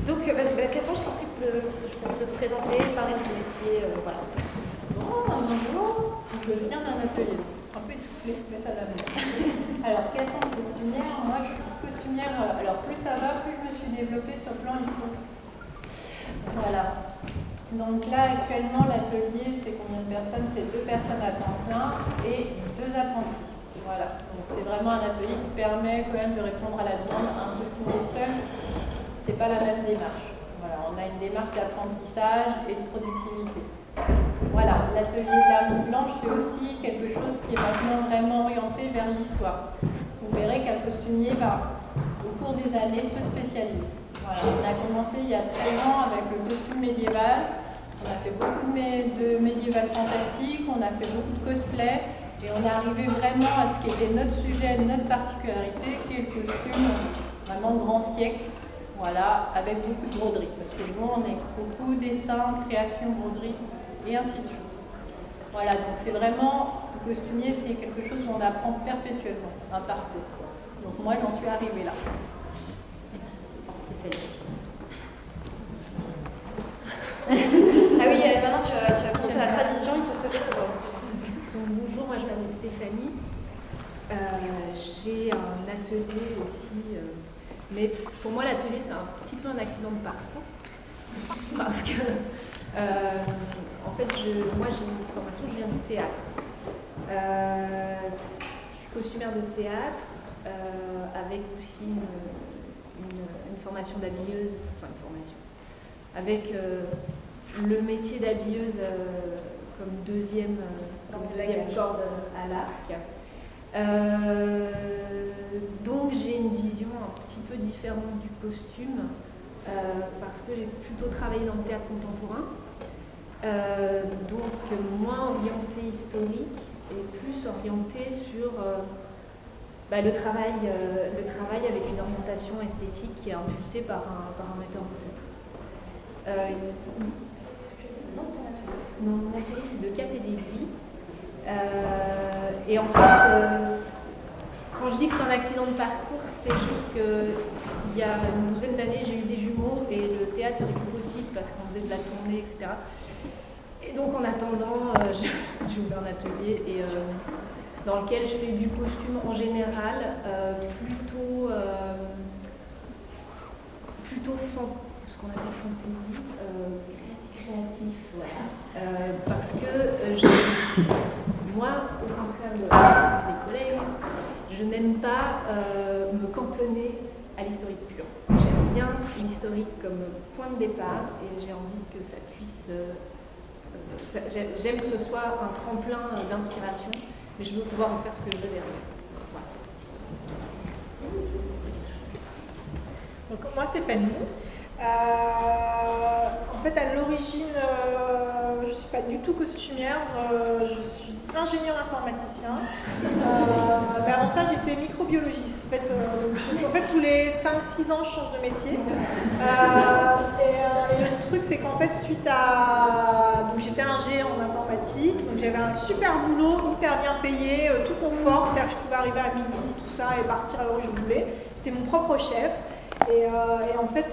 Donc, Cassandre, je t'en prie de te présenter, parler de ton métier, voilà. Bonjour, je viens d'un atelier, un peu essoufflé, mais ça va bien. Alors, Cassandre costumière, moi je suis costumière, alors plus ça va, plus je me suis développée sur le plan historique. Voilà. Donc là, actuellement, l'atelier, c'est combien de personnes? C'est 2 personnes à temps plein et 2 apprentis. Voilà. Donc c'est vraiment un atelier qui permet quand même de répondre à la demande. Un costumier seul, c'est pas la même démarche. Voilà, on a une démarche d'apprentissage et de productivité. Voilà, l'atelier de l'armure blanche, c'est aussi quelque chose qui est maintenant vraiment orienté vers l'histoire. Vous verrez qu'un costumier va, au cours des années, se spécialise. Voilà, on a commencé il y a 13 ans avec le costume médiéval. On a fait beaucoup de médiéval fantastique, on a fait beaucoup de cosplay et on est arrivé vraiment à ce qui était notre sujet, notre particularité, qui est le costume vraiment grand siècle, voilà, avec beaucoup de broderie. Parce que nous, on est beaucoup dessin, création, broderie et ainsi de suite. Voilà, donc c'est vraiment, le costumier, c'est quelque chose où on apprend perpétuellement, un parcours. Donc moi, j'en suis arrivée là. Ah oui, maintenant tu vas commencer la tradition, il faut se répéter. Donc, bonjour, moi je m'appelle Stéphanie. J'ai un atelier aussi, mais pour moi l'atelier c'est un petit peu un accident de parcours. Parce que, en fait, moi j'ai une formation, je viens du théâtre. Je suis costumière de théâtre, avec aussi une formation d'habilleuse, enfin une formation, avec le métier d'habilleuse comme deuxième corde à l'arc. Donc j'ai une vision un petit peu différente du costume parce que j'ai plutôt travaillé dans le théâtre contemporain, donc moins orienté historique et plus orienté sur le travail avec une orientation esthétique qui est impulsée par un metteur en scène. Non, mon atelier c'est de Cap et d'Aiguille. Et en fait, quand je dis que c'est un accident de parcours, c'est juste qu'il y a une douzaine d'années, j'ai eu des jumeaux et le théâtre c'était plus possible parce qu'on faisait de la tournée, etc. Et donc en attendant, j'ai ouvert un atelier dans lequel je fais du costume en général, plutôt ce qu'on appelle fantaisie, créatif, voilà. Parce que moi, au contraire des collègues, je n'aime pas me cantonner à l'historique pur. J'aime bien l'historique comme point de départ et j'ai envie que ça puisse... j'aime que ce soit un tremplin d'inspiration, mais je veux pouvoir en faire ce que je veux derrière. Voilà. Donc moi c'est Fanny. En fait à l'origine je ne suis pas du tout costumière, je suis ingénieure informaticien. Mais avant ça j'étais microbiologiste. En fait tous les 5-6 ans je change de métier. Et le truc c'est qu'en fait suite à... Donc j'étais ingé en informatique, donc j'avais un super boulot, hyper bien payé, tout confort, c'est-à-dire que je pouvais arriver à midi, tout ça, et partir à l'heure où je voulais. J'étais mon propre chef. Et en fait,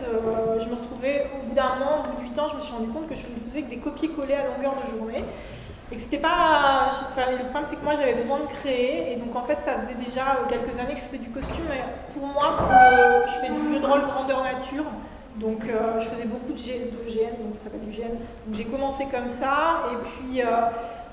je me retrouvais, au bout d'un moment, au bout de 8 ans, je me suis rendu compte que je ne faisais que des copier-coller à longueur de journée. Et que c'était pas... le problème, c'est que moi, j'avais besoin de créer. Et donc, en fait, ça faisait déjà quelques années que je faisais du costume. Et pour moi, je fais du jeu de rôle grandeur nature. Donc, je faisais beaucoup de GN, donc ça s'appelle du GN. Donc, j'ai commencé comme ça. Et puis...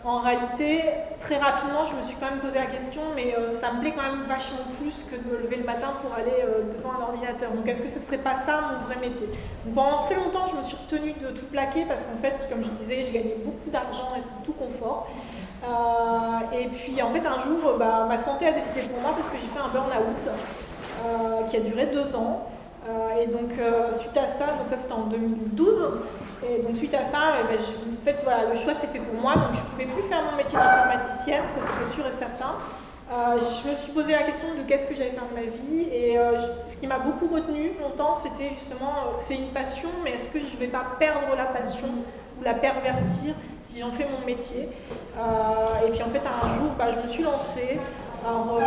en réalité, très rapidement, je me suis quand même posé la question, mais ça me plaît quand même vachement plus que de me lever le matin pour aller devant un ordinateur. Donc est-ce que ce ne serait pas ça mon vrai métier? Donc, pendant très longtemps, je me suis retenue de tout plaquer parce qu'en fait, comme je disais, je gagnais beaucoup d'argent et c'était tout confort. Et puis en fait, un jour, ma santé a décidé pour moi parce que j'ai fait un burn-out qui a duré 2 ans. Et donc suite à ça, donc ça c'était en 2012, et donc suite à ça, en fait voilà, le choix s'est fait pour moi, donc je ne pouvais plus faire mon métier d'informaticienne, ça c'était sûr et certain. Je me suis posé la question de qu'est-ce que j'allais faire de ma vie, et ce qui m'a beaucoup retenu longtemps, c'était justement que c'est une passion, mais est-ce que je ne vais pas perdre la passion ou la pervertir si j'en fais mon métier? Et puis en fait un jour, je me suis lancée. Alors,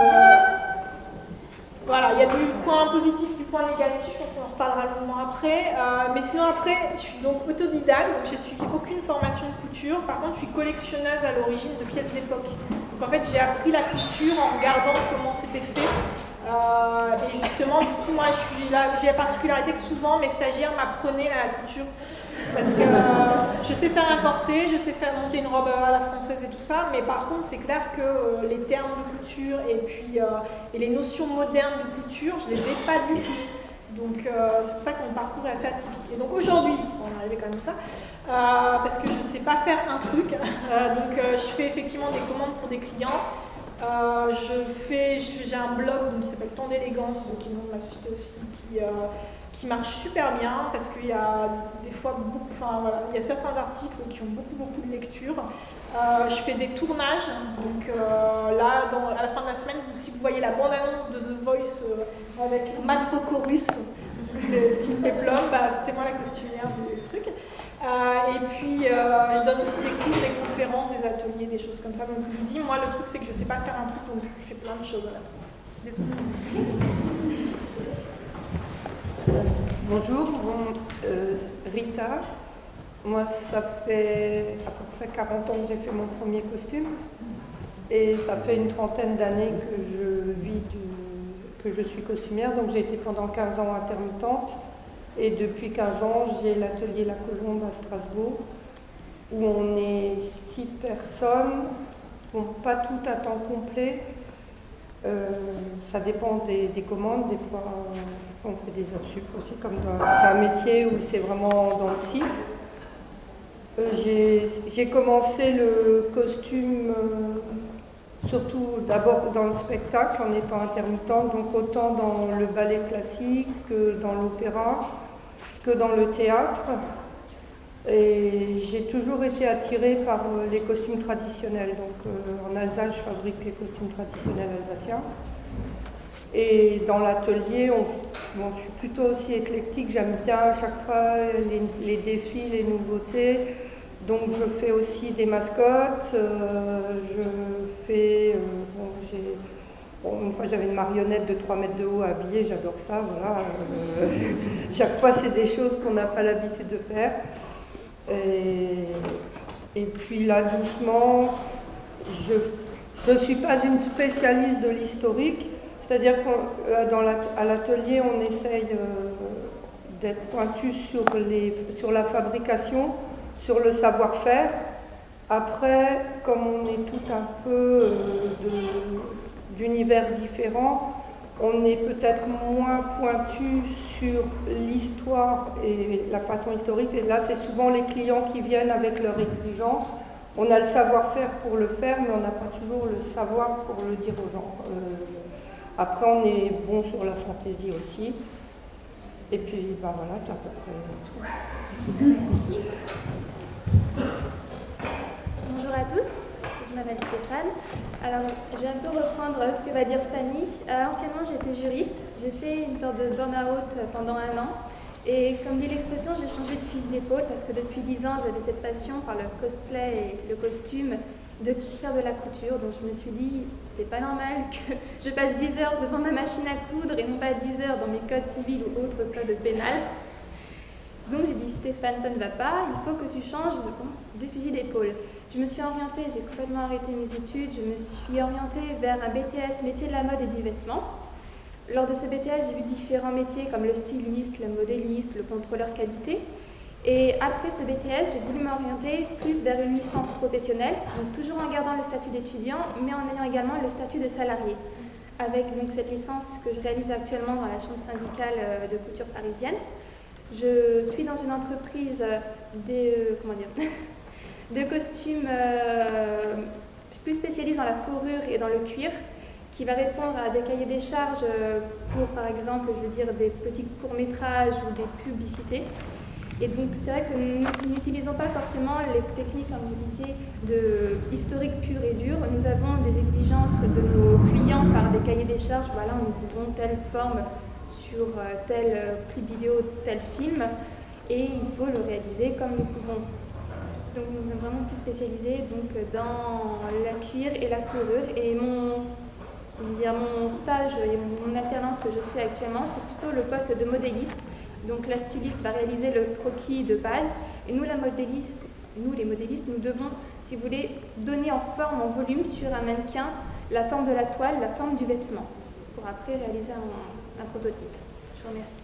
Voilà, il y a du point positif, du point négatif, je pense qu'on en reparlera longuement après. Mais sinon après, je suis donc autodidacte, donc j'ai suivi aucune formation de couture. Par contre, je suis collectionneuse à l'origine de pièces d'époque. Donc en fait, j'ai appris la couture en regardant comment c'était fait. Et justement, du coup, moi, j'ai la particularité que souvent mes stagiaires m'apprenaient la couture. Parce que je sais faire un corset, je sais faire monter une robe à la française et tout ça, mais par contre, c'est clair que les termes de couture et puis et les notions modernes de couture, je les ai pas du tout. Donc c'est pour ça que mon parcours est assez atypique. Et donc aujourd'hui, on est arrivé quand même à ça, parce que je ne sais pas faire un truc, donc je fais effectivement des commandes pour des clients. J'ai un blog qui s'appelle Tant d'élégance, qui est le nom de ma société aussi, qui marche super bien parce qu'il y a des fois il y a certains articles qui ont beaucoup de lecture. Je fais des tournages, donc là, à la fin de la semaine, si vous voyez la bande-annonce de The Voice avec Matt Pokorus, c'est style Peplum, c'était moi la costumière du truc. Et puis je donne aussi des cours, des conférences, des ateliers, des choses comme ça. Donc je vous dis, moi le truc c'est que je ne sais pas faire un truc, donc je fais plein de choses. Voilà. Désolée. Bonjour, Rita. Moi, ça fait à peu près 40 ans que j'ai fait mon premier costume. Et ça fait une trentaine d'années que je suis costumière. Donc j'ai été pendant 15 ans intermittente. Et depuis 15 ans, j'ai l'atelier La Colombe à Strasbourg, où on est 6 personnes, bon, pas toutes à temps complet. Ça dépend des commandes, des fois on fait des heures sup aussi, comme c'est un métier où c'est vraiment dans le site. J'ai commencé le costume surtout d'abord dans le spectacle en étant intermittente, donc autant dans le ballet classique que dans l'opéra, que dans le théâtre. Et j'ai toujours été attirée par les costumes traditionnels. Donc en Alsace, je fabrique les costumes traditionnels alsaciens. Et dans l'atelier, je suis plutôt aussi éclectique. J'aime bien à chaque fois les défis, les nouveautés. Donc je fais aussi des mascottes. Une fois j'avais une marionnette de 3 mètres de haut à habiller, j'adore ça. Voilà. Chaque fois, c'est des choses qu'on n'a pas l'habitude de faire. Et puis là, doucement, je ne suis pas une spécialiste de l'historique, c'est-à-dire qu'à l'atelier, on essaye d'être pointu sur la fabrication, sur le savoir-faire. Après, comme on est tout un peu d'univers différents, on est peut-être moins pointu sur l'histoire et la façon historique. Et là, c'est souvent les clients qui viennent avec leurs exigences. On a le savoir-faire pour le faire, mais on n'a pas toujours le savoir pour le dire aux gens. Après, on est bon sur la fantaisie aussi. Et puis, voilà, c'est à peu près tout. Bonjour à tous, je m'appelle Stéphane. Alors, je vais un peu reprendre ce que va dire Fanny. Anciennement, j'étais juriste. J'ai fait une sorte de burn-out pendant 1 an. Et comme dit l'expression, j'ai changé de fusil d'épaule parce que depuis 10 ans, j'avais cette passion par le cosplay et le costume de faire de la couture. Donc je me suis dit, c'est pas normal que je passe 10 heures devant ma machine à coudre et non pas 10 heures dans mes codes civils ou autres codes pénals. Donc j'ai dit, Stéphane, ça ne va pas, il faut que tu changes de fusil d'épaule. Je me suis orientée, j'ai complètement arrêté mes études, je me suis orientée vers un BTS, métier de la mode et du vêtement. Lors de ce BTS, j'ai vu différents métiers comme le styliste, le modéliste, le contrôleur qualité. Et après ce BTS, j'ai voulu m'orienter plus vers une licence professionnelle, donc toujours en gardant le statut d'étudiant, mais en ayant également le statut de salarié. Avec donc cette licence que je réalise actuellement dans la chambre syndicale de couture parisienne. Je suis dans une entreprise de costumes plus spécialisés dans la fourrure et dans le cuir, qui va répondre à des cahiers des charges pour, par exemple, des petits courts-métrages ou des publicités. Et donc, c'est vrai que nous n'utilisons pas forcément les techniques, comme vous disiez, de historique pur et dur. Nous avons des exigences de nos clients par des cahiers des charges. Voilà, nous voudrons telle forme sur tel clip vidéo, tel film, et il faut le réaliser comme nous pouvons. Donc nous sommes vraiment plus spécialisés donc, dans la cuir et la fourrure. Et Mon stage et mon alternance que je fais actuellement, c'est plutôt le poste de modéliste. Donc la styliste va réaliser le croquis de base et nous, les modélistes, nous devons, si vous voulez, donner en forme, en volume sur un mannequin la forme de la toile, la forme du vêtement, pour après réaliser un prototype. Je vous remercie.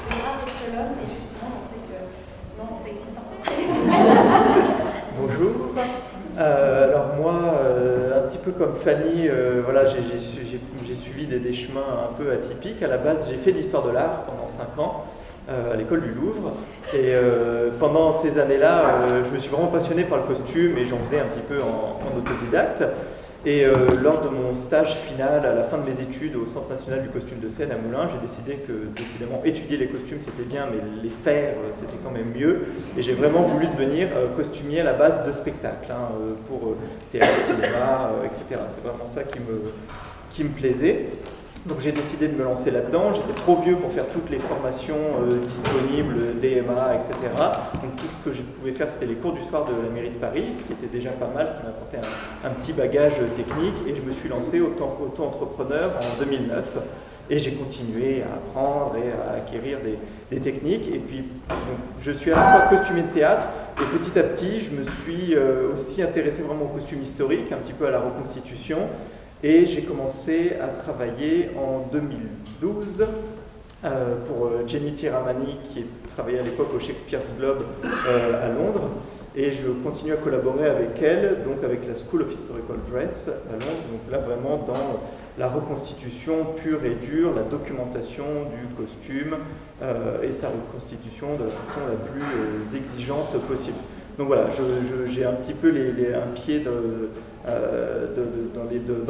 Le noir et Solone, et justement, on sait que non, ça existe encore. Bonjour. Alors moi, un petit peu comme Fanny, voilà, j'ai suivi des chemins un peu atypiques. À la base, j'ai fait de l'histoire de l'art pendant 5 ans à l'école du Louvre. Et pendant ces années-là, je me suis vraiment passionné par le costume et j'en faisais un petit peu en autodidacte. Et lors de mon stage final, à la fin de mes études au Centre national du costume de Seine à Moulins, j'ai décidé que décidément étudier les costumes c'était bien, mais les faire c'était quand même mieux. Et j'ai vraiment voulu devenir costumier à la base de spectacle, hein, pour théâtre, cinéma, etc. C'est vraiment ça qui me plaisait. Donc j'ai décidé de me lancer là-dedans. J'étais trop vieux pour faire toutes les formations disponibles, DMA, etc. Donc tout ce que je pouvais faire, c'était les cours du soir de la mairie de Paris, ce qui était déjà pas mal, qui m'apportait un petit bagage technique. Et je me suis lancé auto-entrepreneur en 2009. Et j'ai continué à apprendre et à acquérir des techniques. Et puis, donc, je suis à la fois costumier de théâtre et petit à petit, je me suis aussi intéressé vraiment au costume historique, un petit peu à la reconstitution. Et j'ai commencé à travailler en 2012 pour Jenny Tiramani, qui travaillait à l'époque au Shakespeare's Globe à Londres. Et je continue à collaborer avec elle, donc avec la School of Historical Dress à Londres. Donc là, vraiment dans la reconstitution pure et dure, la documentation du costume et sa reconstitution de la façon la plus exigeante possible. Donc voilà, j'ai un petit peu un pied dans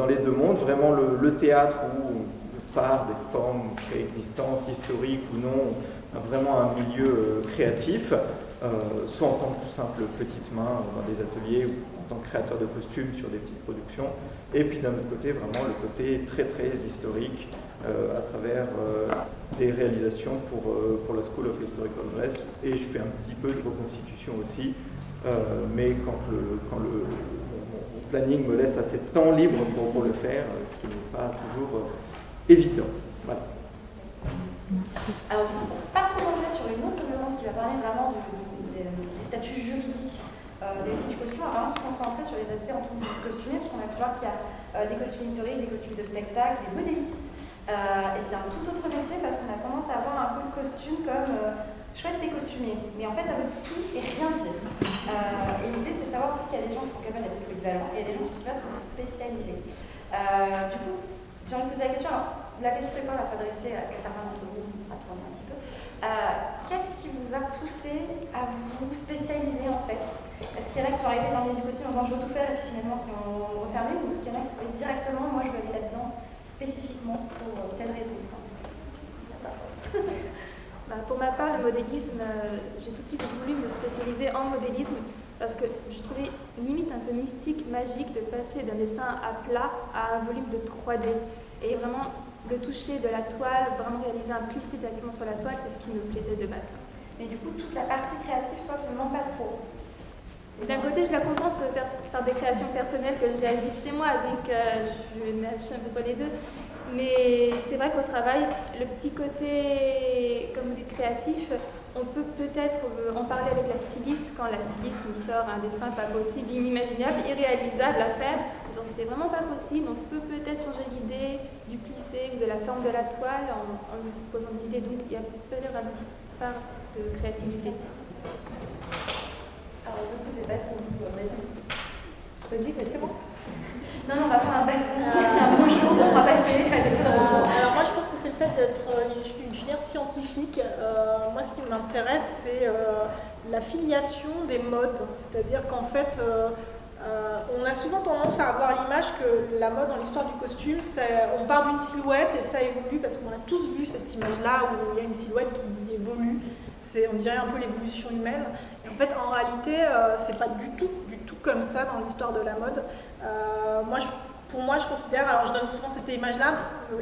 les deux mondes. Vraiment le théâtre où on part des formes préexistantes, historiques ou non, vraiment un milieu créatif, soit en tant que simple petite main dans des ateliers ou en tant que créateur de costumes sur des petites productions. Et puis d'un autre côté, vraiment le côté très très historique à travers des réalisations pour la School of Historical Dress. Et je fais un petit peu de reconstitution aussi. Mais quand mon planning me laisse assez de temps libre pour le faire, ce qui n'est pas toujours évident. Voilà. Alors, pas trop d'anglais sur une autre demande qui va parler vraiment des statuts juridiques des métiers du costume. On va vraiment se concentrer sur les aspects en tant que costumier, parce qu'on a pu voir qu'il y a des costumes historiques, des costumes de spectacle, des modélistes. Et c'est un tout autre métier parce qu'on a tendance à avoir un peu le costume comme chouette des costumiers, mais en fait ça veut tout et rien dire. Et l'idée c'est de savoir aussi qu'il y a des gens qui sont capables d'être polyvalents et il y a des gens qui peuvent se spécialiser. Du coup, j'ai envie de poser la question, alors la question prépa va s'adresser à certains d'entre vous, à toi un petit peu. Qu'est-ce qui vous a poussé à vous spécialiser en fait? Est-ce qu'il y en a qui sont arrivés dans le milieu du costume en disant je veux tout faire et puis finalement qui ont refermé, ou est-ce qu'il y en a qui sont directement, moi je veux aller là-dedans spécifiquement pour telle raison? Pour ma part, le modélisme, j'ai tout de suite voulu me spécialiser en modélisme parce que je trouvais limite un peu mystique, magique de passer d'un dessin à plat à un volume de 3D. Et vraiment, le toucher de la toile, vraiment réaliser un plissé directement sur la toile, c'est ce qui me plaisait de base. Mais du coup, toute la partie créative, toi, tu ne manques pas trop. D'un côté, je la compense par des créations personnelles que je réalise chez moi, donc je suis un peu sur les deux. Mais c'est vrai qu'au travail, le petit côté, comme des créatifs, on peut peut-être en parler avec la styliste quand la styliste nous sort un dessin pas possible, inimaginable, irréalisable à faire. C'est vraiment pas possible, on peut peut-être changer l'idée du plissé ou de la forme de la toile en lui posant des idées. Donc il y a peut-être un petit part de créativité. Alors les autres, je ne sais pas ce qu'on vous dit. C'est pas dit, mais c'est bon. Non, on va faire un baptême, un bonjour, on va passer à des Alors moi je pense que c'est le fait d'être issu d'une filière scientifique. Moi ce qui m'intéresse c'est la filiation des modes. C'est-à-dire qu'en fait on a souvent tendance à avoir l'image que la mode dans l'histoire du costume, on part d'une silhouette et ça évolue parce qu'on a tous vu cette image-là où il y a une silhouette qui évolue. On dirait un peu l'évolution humaine. Et en fait, en réalité, c'est pas du tout comme ça dans l'histoire de la mode. Pour moi, je considère, alors je donne souvent cette image-là,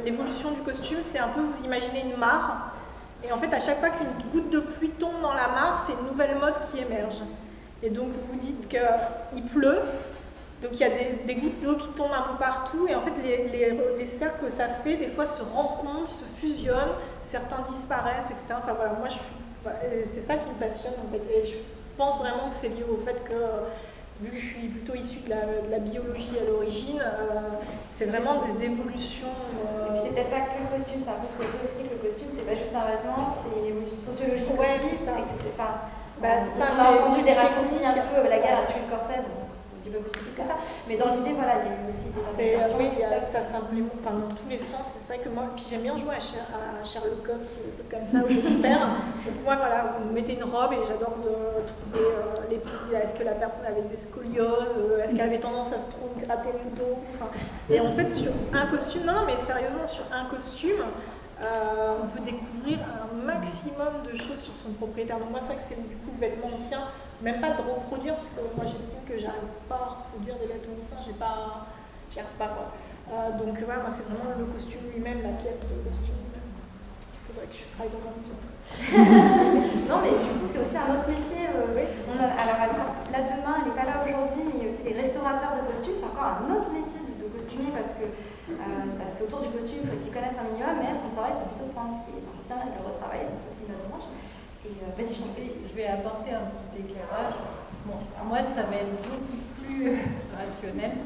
l'évolution du costume, c'est un peu, vous imaginez une mare, et en fait, à chaque fois qu'une goutte de pluie tombe dans la mare, c'est une nouvelle mode qui émerge. Et donc, vous vous dites qu'il pleut, Donc il y a des gouttes d'eau qui tombent un peu partout et en fait les cercles que ça fait des fois se rencontrent, se fusionnent, certains disparaissent, etc. Enfin voilà, moi c'est ça qui me passionne en fait. Et je pense vraiment que c'est lié au fait que vu que je suis plutôt issue de la biologie à l'origine, c'est vraiment des évolutions. Et puis c'est peut-être pas que le costume, c'est un peu ce côté aussi que le costume, c'est pas juste un vêtement, c'est une évolution sociologique aussi. Ça. Et que c'était pas. On a entendu des raccourcis un peu, la guerre a tué le corset, bon, un petit peu plus compliqué que ça. Mais dans l'idée, voilà, il y a eu aussi des implications. Oui, ça s'implémente dans tous les sens. C'est vrai que moi, puis j'aime bien jouer à Sherlock Holmes ou des trucs comme ça, ou Shakespeare. Donc moi, voilà, vous mettez une robe et j'adore trouver les petits. Est-ce que la personne avait des scolioses, est-ce qu'elle avait tendance à se trop se gratter le dos, et en fait, sur un costume, non, mais sérieusement, sur un costume, on peut découvrir un maximum de choses sur son propriétaire. Donc moi, c'est vrai que c'est du coup vêtements anciens, même pas de reproduire, parce que moi j'estime que j'arrive pas à reproduire des vêtements anciens, j'y arrive pas quoi. Donc voilà, moi c'est vraiment le costume lui-même, la pièce de costume lui-même. Il faudrait que je travaille dans un musée. Non mais du coup c'est aussi un autre métier. Alors là demain, elle n'est pas là aujourd'hui, mais il y a aussi les restaurateurs de costumes, c'est encore un autre métier de costumier parce que c'est autour du costume, il faut s'y connaître un minimum, mais son travail c'est plutôt prendre ce qui est ancien et le retravailler, donc c'est aussi une autre branche. Et vas-y, je t'en prie. Je vais apporter un petit éclairage. Bon, moi ça va être beaucoup plus rationnel.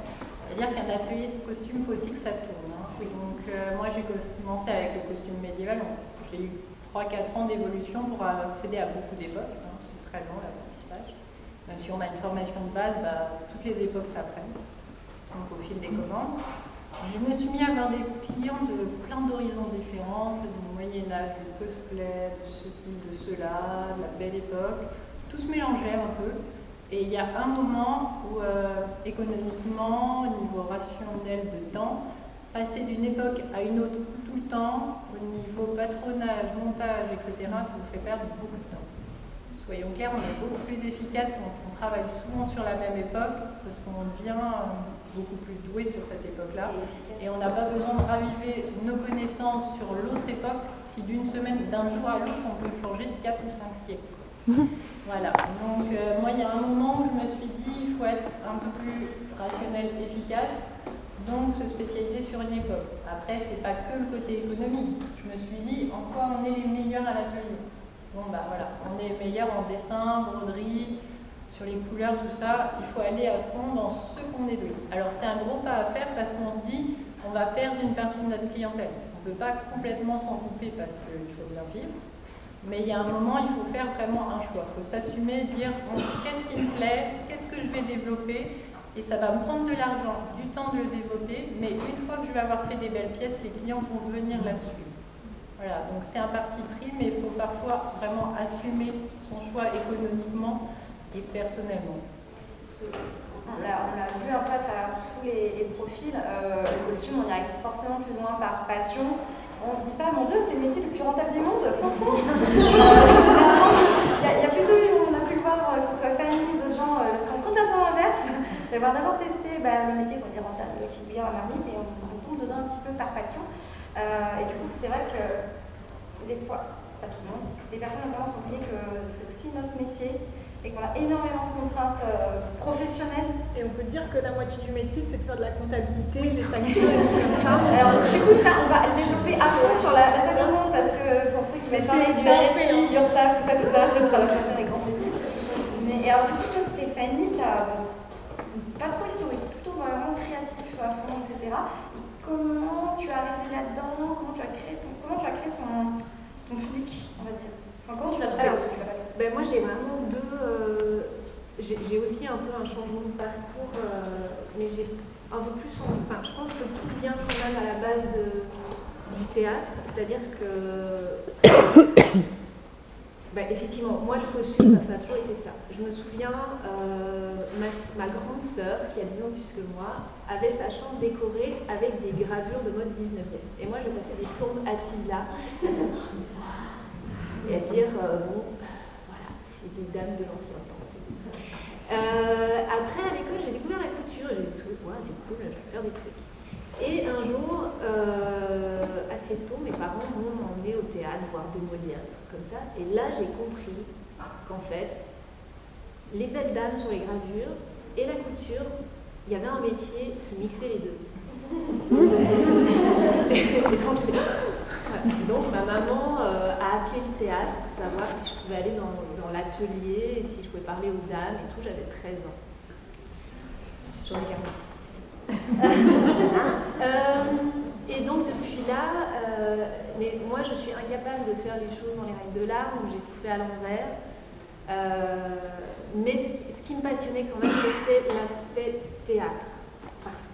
C'est-à-dire qu'un atelier de costume, il faut aussi que ça tourne. Hein. Donc moi j'ai commencé avec le costume médiéval, j'ai eu 3-4 ans d'évolution pour accéder à beaucoup d'époques. Hein. C'est très long l'apprentissage. Même si on a une formation de base, toutes les époques s'apprennent. Donc au fil des commandes. Je me suis mis à avoir des clients de plein d'horizons différents, du Moyen-Âge, du cosplay, de ceci, de cela, de la belle époque. Tout se mélangeait un peu. Et il y a un moment où, économiquement, au niveau rationnel de temps, passer d'une époque à une autre tout le temps, au niveau patronage, montage, etc., ça nous fait perdre beaucoup de temps. Soyons clairs, on est beaucoup plus efficace quand on travaille souvent sur la même époque, parce qu'on devient beaucoup plus doué sur cette époque-là, et on n'a pas besoin de raviver nos connaissances sur l'autre époque, si d'une semaine, d'un jour à l'autre, on peut changer de 4 ou 5 siècles. Voilà, donc moi il y a un moment où je me suis dit il faut être un peu plus rationnel, efficace, donc se spécialiser sur une époque. Après, c'est pas que le côté économique. Je me suis dit en quoi on est les meilleurs à l'atelier. Bon voilà, on est meilleurs en dessin, broderie, sur les couleurs, tout ça, il faut aller à fond dans ce qu'on est doué. Alors c'est un gros pas à faire parce qu'on se dit on va perdre une partie de notre clientèle. On ne peut pas complètement s'en couper parce qu'il faut bien vivre. Mais il y a un moment, il faut faire vraiment un choix. Il faut s'assumer, dire qu'est-ce qui me plaît, qu'est-ce que je vais développer, et ça va me prendre de l'argent, du temps de le développer, mais une fois que je vais avoir fait des belles pièces, les clients vont venir là-dessus. Voilà, donc c'est un parti pris, mais il faut parfois vraiment assumer son choix économiquement et personnellement. On l'a vu un peu à travers tous les profils, le costume, on y arrive forcément plus ou moins par passion. On se dit pas, mon Dieu, c'est le métier le plus rentable du monde, foncez. Généralement, il y a plutôt eu, on a pu le voir, que ce soit Fanny ou d'autres gens, le sens complètement inverse, d'avoir d'abord testé le métier qu'on dit rentable, qui est bien la marmite, et on tombe dedans un petit peu par passion. Et du coup, c'est vrai que des fois, pas tout le monde, les personnes ont tendance à oublier que c'est aussi notre métier et qu'on a énormément de contraintes professionnelles. Et on peut dire que la moitié du métier, c'est de faire de la comptabilité, des factures et tout comme ça. Alors, du coup, ça, on va le développer à fond sur la table ronde parce que pour ceux qui veulent parler du RSI, URSSAF, tout ça, ça sera la prochaine avec grand plaisir. Mais alors, du coup, toi, Stéphanie, t'as pas trop historique, plutôt vraiment créatif à fond, etc. Comment tu es arrivée là-dedans? Comment tu as créé ton public, on va dire? Enfin, comment tu l'as trouvé? Moi, j'ai vraiment j'ai aussi un peu un changement de parcours, mais j'ai un peu plus. Je pense que tout vient quand même à la base du théâtre, c'est-à-dire que. Effectivement, moi, le costume, ça a toujours été ça. Je me souviens, ma grande sœur, qui a 10 ans de plus que moi, avait sa chambre décorée avec des gravures de mode 19e. Et moi, je passais des plombes assises là, et à dire, c'est des dames de l'ancien temps. Après, à l'école, j'ai découvert la couture, et j'ai dit, c'est cool, je vais faire des trucs. Et un jour, assez tôt, mes parents m'ont emmené au théâtre, voir des Molières, des trucs comme ça. Et là, j'ai compris qu'en fait, les belles dames sur les gravures et la couture, il il y avait un métier qui mixait les deux. Donc ma maman a appelé le théâtre pour savoir si je pouvais aller dans l'atelier, et si je pouvais parler aux dames et tout. J'avais 13 ans. J'en ai 46. Et donc depuis là, mais moi je suis incapable de faire les choses dans les règles de l'art, donc j'ai tout fait à l'envers. Mais ce qui me passionnait quand même, c'était l'aspect théâtre. Parce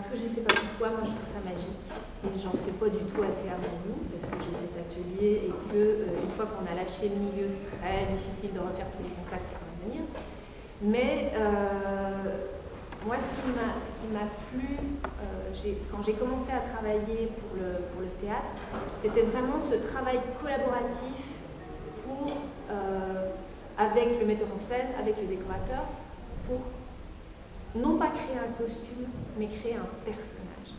que je ne sais pas pourquoi, moi je trouve ça magique. Et j'en fais pas du tout assez à mon goût, parce que j'ai cet atelier et que une fois qu'on a lâché le milieu, c'est très difficile de refaire tous les contacts pour revenir. Mais moi, ce qui m'a plu, quand j'ai commencé à travailler pour le théâtre, c'était vraiment ce travail collaboratif avec le metteur en scène, avec le décorateur, pour non pas créer un costume, mais créer un personnage.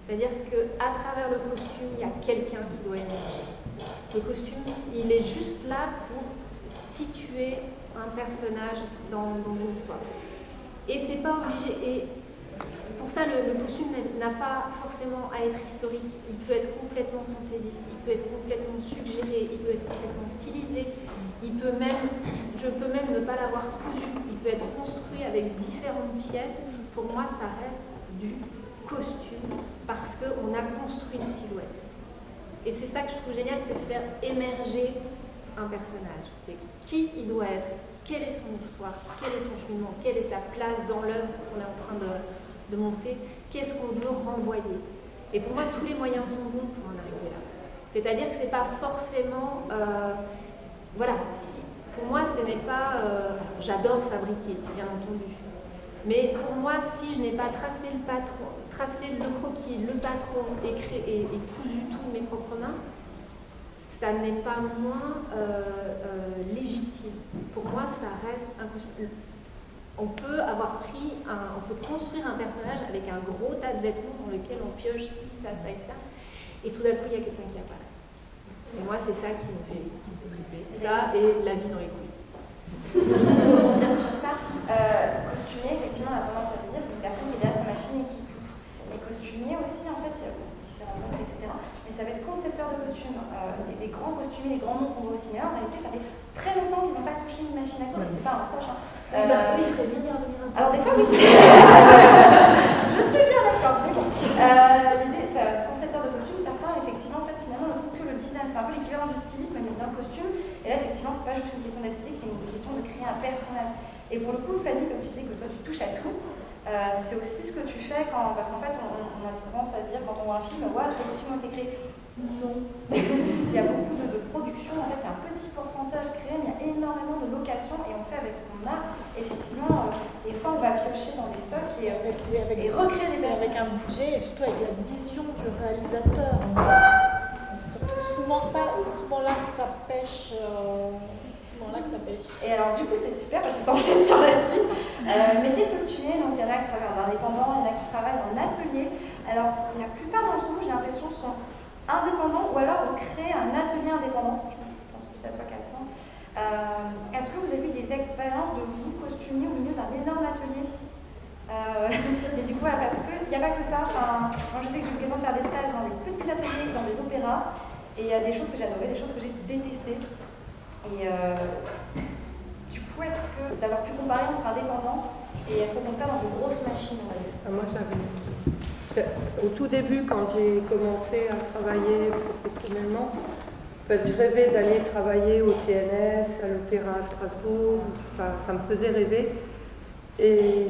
C'est-à-dire qu'à travers le costume, il y a quelqu'un qui doit émerger. Le costume, il est juste là pour situer un personnage dans une histoire. Et c'est pas obligé. Et pour ça, le costume n'a pas forcément à être historique. Il peut être complètement fantaisiste, il peut être complètement suggéré, il peut être complètement stylisé. Je peux même ne pas l'avoir cousu. Il peut être construit avec différentes pièces. Pour moi, ça reste du costume parce qu'on a construit une silhouette. Et c'est ça que je trouve génial, c'est de faire émerger un personnage. C'est qui il doit être, quelle est son histoire, quel est son cheminement, quelle est sa place dans l'œuvre qu'on est en train de monter, qu'est-ce qu'on veut renvoyer. Et pour moi, tous les moyens sont bons pour en arriver là. C'est-à-dire que c'est pas forcément... voilà, pour moi, ce n'est pas... j'adore fabriquer, bien entendu. Mais pour moi, si je n'ai pas tracé le croquis, le patron et cousu tout de mes propres mains, ça n'est pas moins légitime. Pour moi, ça reste un costume. On peut construire un personnage avec un gros tas de vêtements dans lequel on pioche ci, ça et ça, et tout d'un coup, il y a quelqu'un qui apparaît. Et moi, c'est ça qui me fait triper. Ça et la vie dans les coulisses. Pour rebondir sur ça, costumier, effectivement, on a tendance à se dire c'est une personne qui est derrière sa machine et qui coupe. Les costumiers aussi, en fait, il y a différents postes, etc. Mais ça va être concepteur de costumes. Les grands costumiers, les grands noms qu'on voit au cinéma, en réalité, ça fait très longtemps qu'ils n'ont pas touché une machine à coudre. C'est pas un reproche. Oui, il ferait bien revenir un peu. Alors, des fois, oui. Je suis bien d'accord. Mais bon. L'idée, c'est concepteur de costumes, certains, effectivement, en fait, finalement, ne font que le design. C'est un peu l'équivalent du stylisme, mais d'un costume. Et là, effectivement, c'est pas juste une question d'esthétique, c'est une question de créer un personnage. Et pour le coup, Fanny, comme tu dis que toi, tu touches à tout, c'est aussi ce que tu fais parce qu'en fait, on a tendance à dire quand on voit un film, ouais, tous les costumes ont été créés. Non. Il y a beaucoup de production, en fait, il y a un petit pourcentage créé, mais il y a énormément de locations et on fait avec ce qu'on a. Effectivement, des fois, on va piocher dans les stocks et recréer des personnages. Avec un budget et surtout avec la vision du réalisateur. Surtout souvent là que ça pêche. Et alors du coup c'est super parce que ça enchaîne sur la suite. Métier de costumier, donc il y en a qui travaillent en indépendant, il y en a qui travaillent en atelier. Alors la plupart d'entre nous, j'ai l'impression, sont indépendants ou alors on crée un atelier indépendant. Je pense plus à toi Cassandre. Est-ce que vous avez eu des expériences de vous costumier au milieu d'un énorme atelier et du coup voilà, parce qu'il n'y a pas que ça. Moi je sais que j'ai eu l'occasion de faire des stages dans des petits ateliers, dans des opéras, et il y a des choses que j'ai adorées, des choses que j'ai détestées. Et du coup, est-ce que d'avoir pu comparer entre indépendants et être au contraire dans une grosse machine, on va dire? Moi, au tout début, quand j'ai commencé à travailler professionnellement, en fait, je rêvais d'aller travailler au TNS, à l'Opéra à Strasbourg, ça me faisait rêver. Et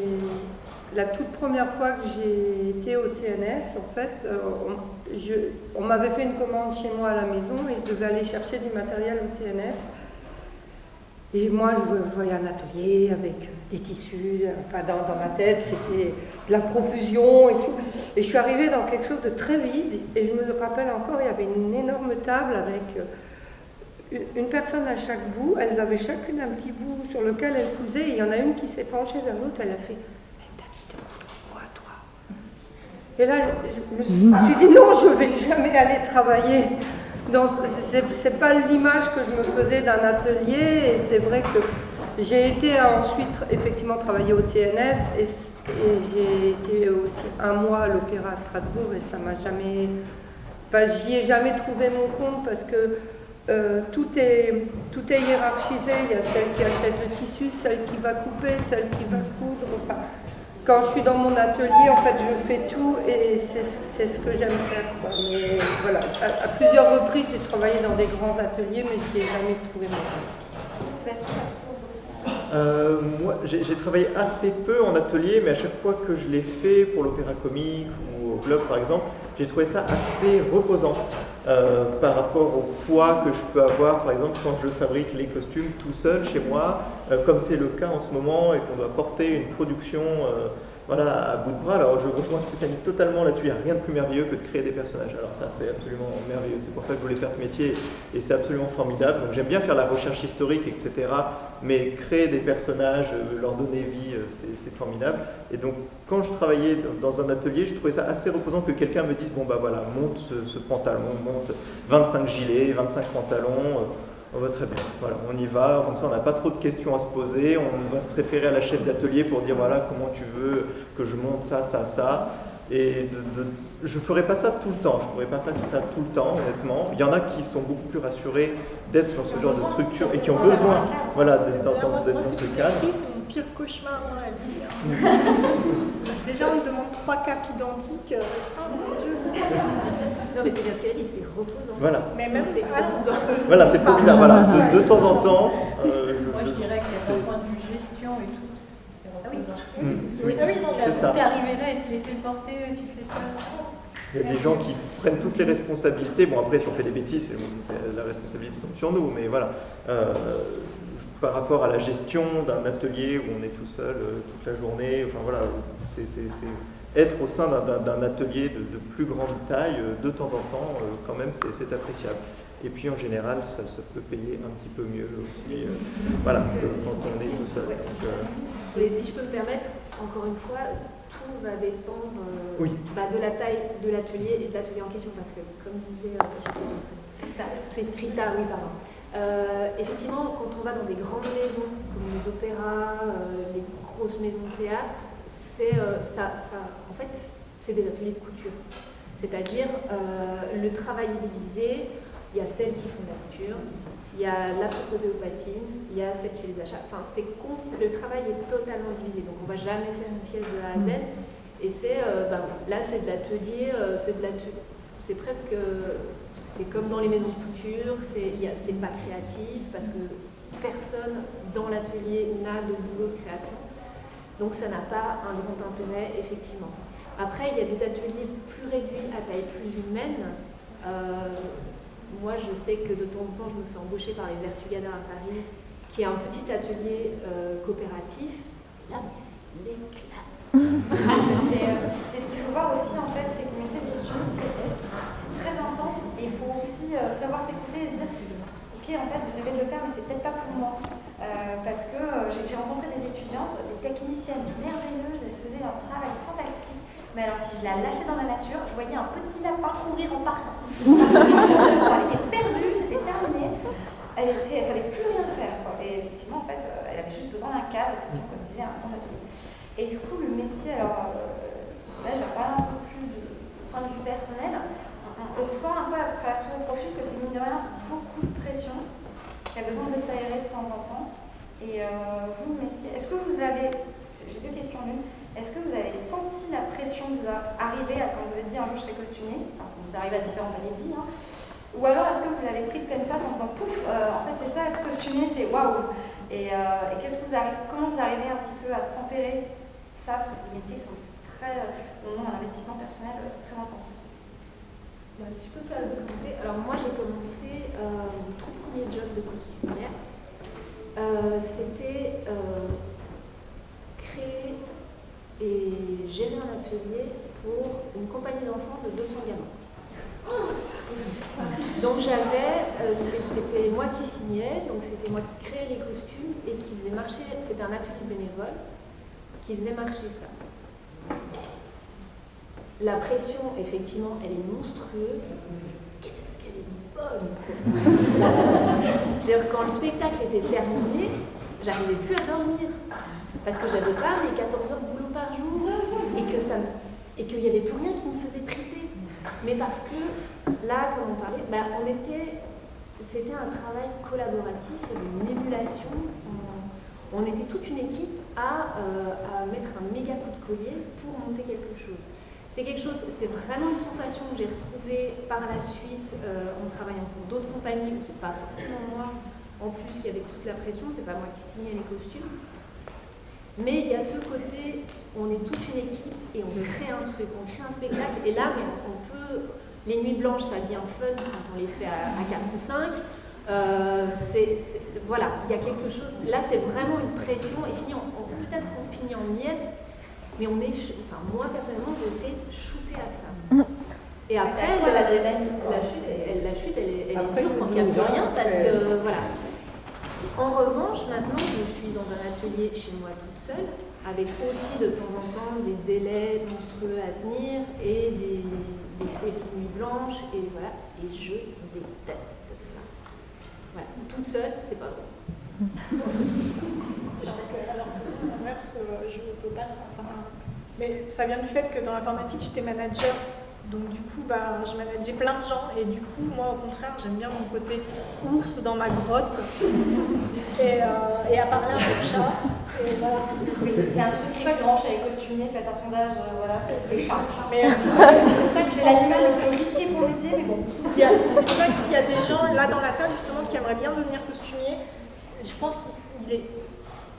la toute première fois que j'ai été au TNS, en fait, on m'avait fait une commande chez moi à la maison et je devais aller chercher du matériel au TNS. Et moi, je voyais un atelier avec des tissus, enfin dans ma tête, c'était de la profusion et tout. Et je suis arrivée dans quelque chose de très vide, et je me rappelle encore, il y avait une énorme table avec une personne à chaque bout. Elles avaient chacune un petit bout sur lequel elles cousaient, et il y en a une qui s'est penchée vers l'autre, elle a fait « Mais t'as dit de coudre quoi, toi ?» Et là, je me suis dit « Non, je ne vais jamais aller travailler !» C'est pas l'image que je me faisais d'un atelier, et c'est vrai que J'ai été ensuite effectivement travailler au TNS et j'ai été aussi un mois à l'Opéra à Strasbourg et ça m'a jamais... Enfin, j'y ai jamais trouvé mon compte parce que tout est hiérarchisé. Il y a celle qui achète le tissu, celle qui va couper, celle qui va coudre. Enfin, quand je suis dans mon atelier, en fait, je fais tout et c'est ce que j'aime faire, quoi. Mais voilà, à plusieurs reprises, j'ai travaillé dans des grands ateliers, mais je n'y ai jamais trouvé mon compte. Moi, j'ai travaillé assez peu en atelier, mais à chaque fois que je l'ai fait pour l'Opéra Comique ou au Globe par exemple, j'ai trouvé ça assez reposant par rapport au poids que je peux avoir par exemple quand je fabrique les costumes tout seul chez moi, comme c'est le cas en ce moment et qu'on doit porter une production voilà, à bout de bras. Alors je rejoins Stéphanie totalement là-dessus, il n'y a rien de plus merveilleux que de créer des personnages. Alors ça c'est absolument merveilleux, c'est pour ça que je voulais faire ce métier et c'est absolument formidable. Donc j'aime bien faire la recherche historique, etc. Mais créer des personnages, leur donner vie, c'est formidable. Et donc quand je travaillais dans un atelier, je trouvais ça assez reposant que quelqu'un me dise, bon bah voilà, monte ce pantalon, monte 25 gilets, 25 pantalons, on va très bien, voilà, on y va, comme ça on n'a pas trop de questions à se poser, on va se référer à la chef d'atelier pour dire voilà comment tu veux que je monte ça, ça, ça. Et je ne ferai pas ça tout le temps, je ne pourrais pas faire ça tout le temps, honnêtement. Il y en a qui sont beaucoup plus rassurés d'être dans ce genre de structure et qui ont besoin voilà, d'être dans ce cadre. C'est mon pire cauchemar dans la vie. Déjà, on me demande 3 capes identiques. Mon Dieu. Non, mais c'est bien ce qu'elle a dit, c'est reposant. Voilà. Mais même c'est provisoire. Voilà, c'est populaire. Voilà. De temps en temps. Moi, je dirais qu'il y a un point de vue gestion et tout. Ah oui. Oui, c'est ça. T'es arrivé là et se laisser porter, tu fais ça. Il y a des gens qui prennent toutes les responsabilités. Bon, après, si on fait des bêtises, la responsabilité tombe sur nous, mais voilà. Par rapport à la gestion d'un atelier où on est tout seul toute la journée, enfin voilà, c'est être au sein d'un atelier de plus grande taille, de temps en temps, quand même, c'est appréciable. Et puis en général, ça se peut payer un petit peu mieux aussi, voilà, quand on est tout seul. Donc, et si je peux me permettre, encore une fois, tout va dépendre de la taille de l'atelier et de l'atelier en question, parce que comme disait Rita, oui, pardon. Effectivement, quand on va dans des grandes maisons, comme les opéras, les grosses maisons de théâtre, en fait, c'est des ateliers de couture. C'est-à-dire, le travail est divisé, il y a celles qui font de la couture, il y a la porteuse au patine, il y a celle qui fait les achats. Enfin, le travail est totalement divisé, donc on ne va jamais faire une pièce de A à Z. Et là, c'est de l'atelier, c'est presque... C'est comme dans les maisons de couture, c'est pas créatif parce que personne dans l'atelier n'a de boulot de création. Donc ça n'a pas un grand intérêt, effectivement. Après, il y a des ateliers plus réduits à taille plus humaine. Moi, je sais que de temps en temps, je me fais embaucher par les Vertugadins à Paris, qui est un petit atelier coopératif. Là, mais c'est l'éclat. C'est ce qu'il faut voir aussi, en fait, c'est que le métier de costume, c'est très intense et il faut aussi savoir s'écouter et se dire ok, en fait, je rêvais de le faire, mais c'est peut-être pas pour moi. Parce que j'ai rencontré des étudiantes, des techniciennes merveilleuses, elles faisaient un travail fantastique. Mais alors, si je la lâchais dans la nature, je voyais un petit lapin courir en partant. Elle était perdue, c'était terminé. Elle savait plus rien faire, quoi. Et effectivement, en fait, elle avait juste besoin d'un cadre, effectivement, comme disait, un grand atelier. Et du coup, le métier, alors là, je vais parler un peu plus du point de vue personnel. On sent un peu à travers tout le profil que c'est mine de rien beaucoup de pression, qu'il y a besoin de s'aérer de temps en temps. Et vous, le métier, est-ce que vous avez, j'ai 2 questions l'une, est-ce que vous avez senti la pression vous arriver quand vous vous êtes dit un jour je serai costumier, enfin, bon, ça arrive à différents paliers de vie, hein. Ou alors est-ce que vous l'avez pris de pleine face en disant pouf, en fait c'est ça être costumier, c'est waouh. Et qu'est-ce que comment vous arrivez un petit peu à tempérer ça, parce que c'est des métiers qui sont très, ont un investissement personnel très intense. Si je peux faire commencer. Alors moi j'ai commencé mon tout premier job de costumière. C'était créer et gérer un atelier pour une compagnie d'enfants de 200 gamins. Donc c'était moi qui signais, donc c'était moi qui créais les costumes et qui faisait marcher, c'était un atelier bénévole qui faisait marcher ça. La pression, effectivement, elle est monstrueuse. Qu'est-ce qu'elle est bonne! Quand le spectacle était terminé, j'arrivais plus à dormir. Parce que j'avais pas mes 14 heures de boulot par jour et qu'il n'y avait plus rien qui me faisait triper. Mais parce que là, comme on parlait, c'était un travail collaboratif, il y avait une émulation. On était toute une équipe à mettre un méga coup de collier pour monter quelque chose. C'est vraiment une sensation que j'ai retrouvée par la suite en travaillant pour d'autres compagnies, où c'est pas forcément moi, en plus qu'il y avait toute la pression, c'est pas moi qui signais les costumes. Mais il y a ce côté, on est toute une équipe et on crée un truc, on crée un spectacle, et là, on peut, les nuits blanches, ça devient fun quand on les fait à 4 ou 5. Voilà, il y a quelque chose, là c'est vraiment une pression, et peut-être qu'on finit en miettes, mais moi personnellement j'ai été shootée à ça. Et après, la chute elle est dure quand il n'y a plus rien, parce que voilà. En revanche, maintenant je suis dans un atelier chez moi toute seule, avec aussi de temps en temps des délais monstrueux à tenir, et des séries de nuits blanches, et voilà, et je déteste. Voilà. Toute seule, c'est pas bon. Alors, l'inverse, je ne peux pas. Mais ça vient du fait que dans l'informatique, j'étais manager. Donc, du coup, je manageais plein de gens. Et du coup, moi, au contraire, j'aime bien mon côté ours dans ma grotte. Et à parler un peu de chat. Et voilà. Oui, c'est un truc qui branche avec costumier, faites un sondage, voilà, c'est les chats. C'est l'animal le plus risqué pour le métier, mais bon. Il y a des gens là dans la salle justement qui aimeraient bien devenir costumier. Je pense qu'il est.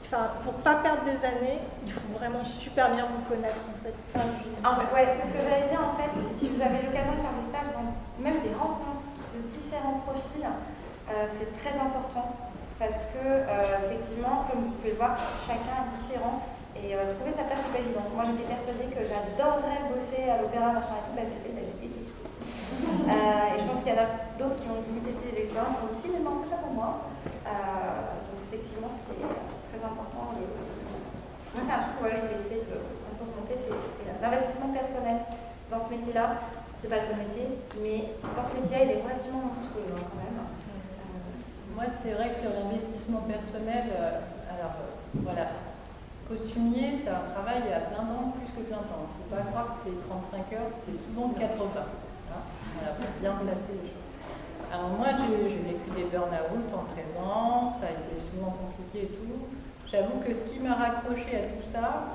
Pour pas perdre des années, il faut vraiment super bien vous connaître en fait. Ouais, c'est ce que j'allais dire en fait. Si vous avez l'occasion de faire des stages, même des rencontres de différents profils, c'est très important. Parce que, effectivement, comme vous pouvez le voir, chacun est différent et trouver sa place, c'est pas évident. Moi, j'étais persuadée que j'adorerais bosser à l'opéra, machin et tout, j'ai détesté. Et je pense qu'il y en a d'autres qui ont voulu tester des expériences et ont dit finalement, c'est pas pour moi. Donc, effectivement, c'est très important. Moi, c'est un truc que je voulais essayer de monter, c'est l'investissement personnel dans ce métier-là. C'est pas le seul métier, mais dans ce métier-là, il est relativement monstrueux quand même. Moi, c'est vrai que sur l'investissement personnel, voilà, costumier, c'est un travail à plein temps, plus que plein temps. Il ne faut pas croire que c'est 35 heures, c'est souvent 80. Voilà, pour bien placer les choses. Alors moi, j'ai vécu des burn-out en 13 ans, ça a été souvent compliqué et tout. J'avoue que ce qui m'a raccroché à tout ça,